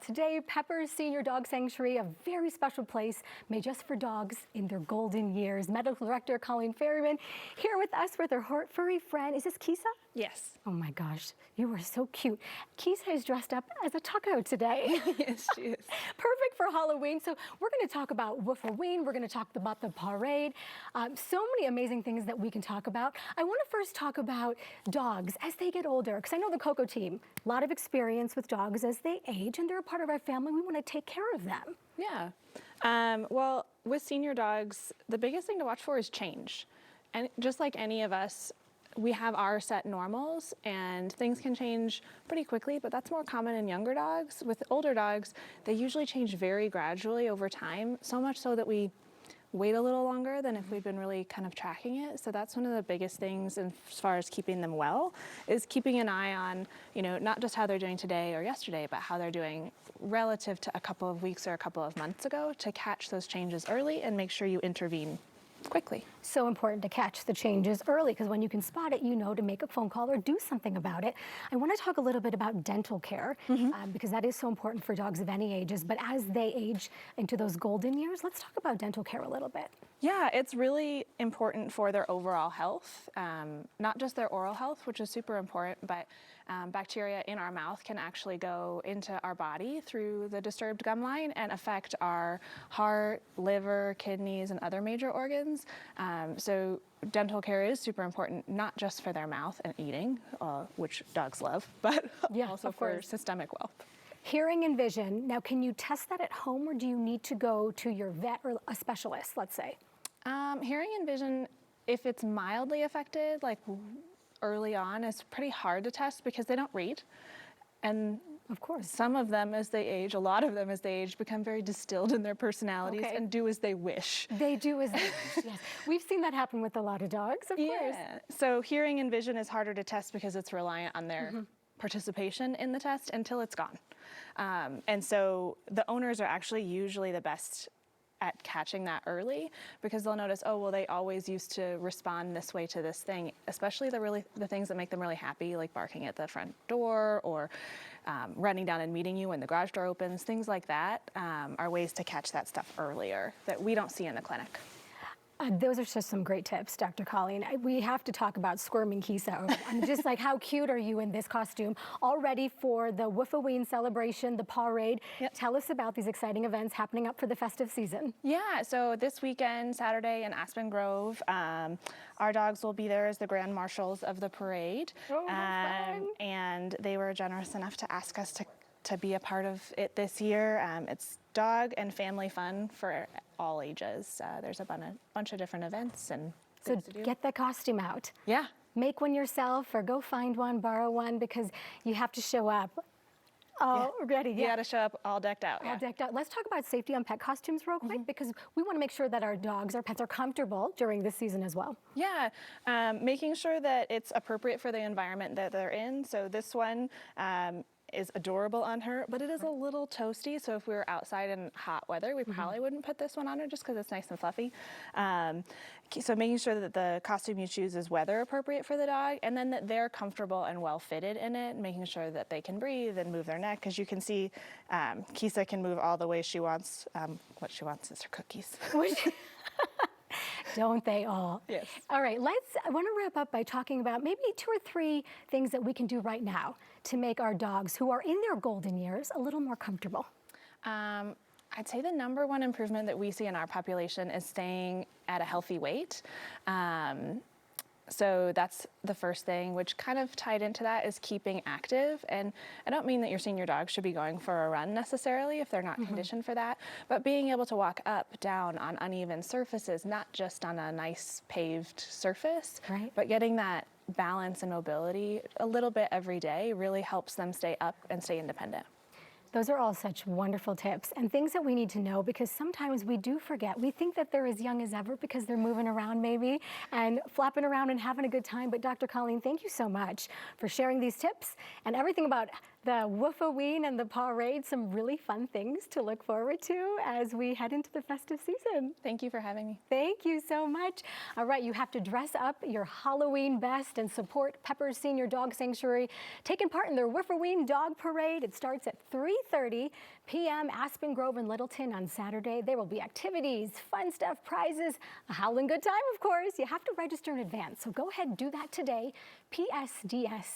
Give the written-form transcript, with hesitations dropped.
Today, Pepper's Senior Dog Sanctuary, a very special place made just for dogs in their golden years. Medical Director Colleen Ferryman here with us with her furry friend. Is this KUSA? Yes. Oh my gosh, you are so cute. KUSA is dressed up as a taco today. Yes, she is. Perfect for Halloween. So we're going to talk about Woof-O-Ween. We're going to talk about the pawrade. So many amazing things that we can talk about. I want to first talk about dogs as they get older, because I know the Coco team, a lot of experience with dogs as they age, and they're a part of our family. We want to take care of them. Yeah. Well, with senior dogs, the biggest thing to watch for is change. And just like any of us, we have our set normals and things can change pretty quickly, but that's more common in younger dogs. With older dogs, they usually change very gradually over time, so much so that we wait a little longer than if we've been really kind of tracking it. So that's one of the biggest things as far as keeping them well, is keeping an eye on, not just how they're doing today or yesterday, but how they're doing relative to a couple of weeks or a couple of months ago, to catch those changes early and make sure you intervene quickly. So important to catch the changes early, because when you can spot it, you know to make a phone call or do something about it. I want to talk a little bit about dental care, because that is so important for dogs of any ages. But as they age into those golden years, let's talk about dental care a little bit. Yeah, it's really important for their overall health, not just their oral health, which is super important, but bacteria in our mouth can actually go into our body through the disturbed gum line and affect our heart, liver, kidneys, and other major organs. So dental care is super important, not just for their mouth and eating, which dogs love, but also for systemic health. Hearing and vision. Now, can you test that at home, or do you need to go to your vet or a specialist, let's say? Hearing and vision, if it's mildly affected, like early on, is pretty hard to test because they don't read. And of course, some of them as they age, a lot of them as they age, become very distilled in their personalities and do as they wish. They do as they wish, yes. We've seen that happen with a lot of dogs, of course. So hearing and vision is harder to test because it's reliant on their participation in the test until it's gone. And so the owners are actually usually the best at catching that early, because they'll notice, oh, well, they always used to respond this way to this thing, especially the things that make them really happy, like barking at the front door or running down and meeting you when the garage door opens. Things like that are ways to catch that stuff earlier that we don't see in the clinic. Those are just some great tips, Dr. Colleen. We have to talk about squirming KUSA. I'm just like, how cute are you in this costume? All ready for the Woof-O-Ween celebration, the pawrade. Yep. Tell us about these exciting events happening up for the festive season. Yeah, so this weekend, Saturday in Aspen Grove, our dogs will be there as the grand marshals of the parade. Oh, fun. And they were generous enough to ask us to be a part of it this year. It's dog and family fun for all ages. There's a bunch of different events and things to do. Get the costume out. Yeah. Make one yourself or go find one, borrow one, because you have to show up all ready. You got to show up all decked out. All decked out. Let's talk about safety on pet costumes real quick, because we want to make sure that our dogs, our pets, are comfortable during this season as well. Yeah, making sure that it's appropriate for the environment that they're in. So this one is adorable on her, but it is a little toasty. So if we were outside in hot weather, we probably wouldn't put this one on her just because it's nice and fluffy. So making sure that the costume you choose is weather appropriate for the dog, and then that they're comfortable and well fitted in it, making sure that they can breathe and move their neck. Because you can see KUSA can move all the way she wants. What she wants is her cookies. Don't they all? Yes. All right, I want to wrap up by talking about maybe 2 or 3 things that we can do right now to make our dogs, who are in their golden years, a little more comfortable. I'd say the #1 improvement that we see in our population is staying at a healthy weight. So that's the first thing, which kind of tied into that is keeping active. And I don't mean that your senior dog should be going for a run necessarily if they're not conditioned for that, but being able to walk up, down on uneven surfaces, not just on a nice paved surface, but getting that balance and mobility a little bit every day really helps them stay up and stay independent. Those are all such wonderful tips and things that we need to know, because sometimes we do forget. We think that they're as young as ever because they're moving around maybe and flapping around and having a good time. But Dr. Colleen, thank you so much for sharing these tips and everything about the Woof-O-Ween and the pawrade, some really fun things to look forward to as we head into the festive season. Thank you for having me. Thank you so much. All right, you have to dress up your Halloween best and support Pepper's Senior Dog Sanctuary, taking part in their Woof-O-Ween Dog Parade. It starts at 3:30 p.m. Aspen Grove in Littleton on Saturday. There will be activities, fun stuff, prizes, a howling good time, of course. You have to register in advance, so go ahead and do that today, psds.org.